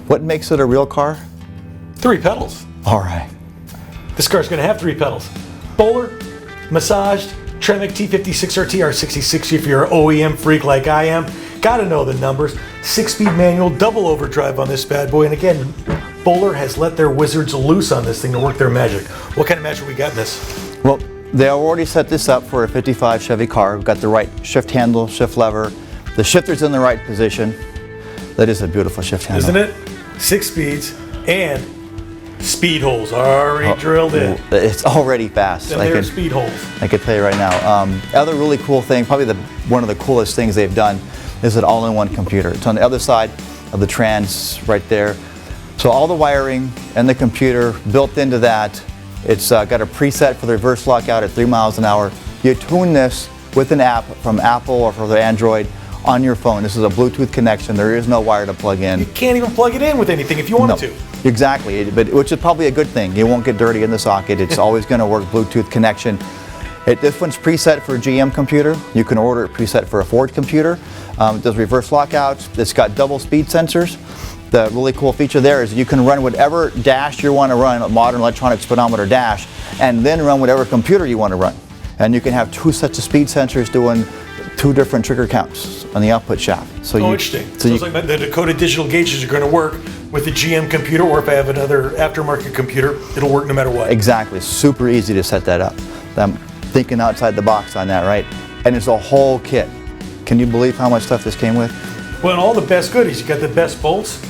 What makes it a real car? 3 pedals. All right. This car's going to have 3 pedals. Bowler, massaged, Tremec T56 or TR66 if you're an OEM freak like I am. Gotta know the numbers. 6-speed manual, double overdrive on this bad boy. And again, Bowler has let their wizards loose on this thing to work their magic. What kind of magic we got in this? Well, they already set this up for a 55 Chevy car. We've got the right shift handle, shift lever. The shifter's in the right position. That is a beautiful shift handle. Isn't it? 6 speeds and speed holes already drilled in. It's already fast. And they're speed holes. I could tell you right now. Other really cool thing, probably one of the coolest things they've done is an all-in-one computer. It's on the other side of the trans right there. So all the wiring and the computer built into that. It's got a preset for the reverse lockout at 3 miles an hour. You tune this with an app from Apple or from the Android on your phone. This is a Bluetooth connection. There is no wire to plug in. You can't even plug it in with anything if you wanted to. Exactly, but which is probably a good thing. You won't get dirty in the socket. It's always going to work Bluetooth connection. This one's preset for a GM computer. You can order it preset for a Ford computer. It does reverse lockouts. It's got double speed sensors. The really cool feature there is you can run whatever dash you want to run, a modern electronic speedometer dash, and then run whatever computer you want to run. And you can have 2 sets of speed sensors doing 2 different trigger counts on the output shaft. So interesting. So it's like the Dakota digital gauges are going to work with the GM computer, or if I have another aftermarket computer, it'll work no matter what. Exactly. Super easy to set that up. I'm thinking outside the box on that, right? And it's a whole kit. Can you believe how much stuff this came with? Well, and all the best goodies. You got the best bolts,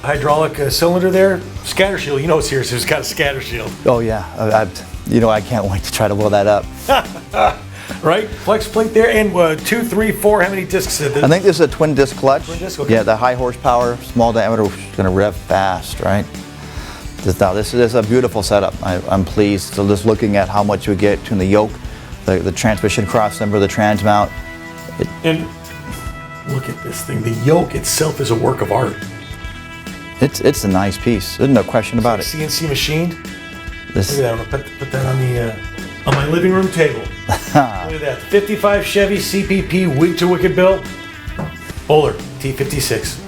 hydraulic cylinder there, scatter shield. You know it's here, so it's got a scatter shield. Oh yeah, I can't wait to try to blow that up. Right, flex plate there, and 2, 3, 4. How many discs is this? I think this is a twin disc clutch. Twin disc, okay. Yeah, the high horsepower, small diameter, is going to rev fast, right? This is a beautiful setup. I'm pleased. So just looking at how much we get between the yoke, the transmission crossmember, the trans mount. And look at this thing. The yoke itself is a work of art. It's a nice piece. There's no question about it. CNC machined. Look at that. I'm gonna put that on my living room table. Look at that. 55 Chevy CPP, weak to wicked built. Bowler T56.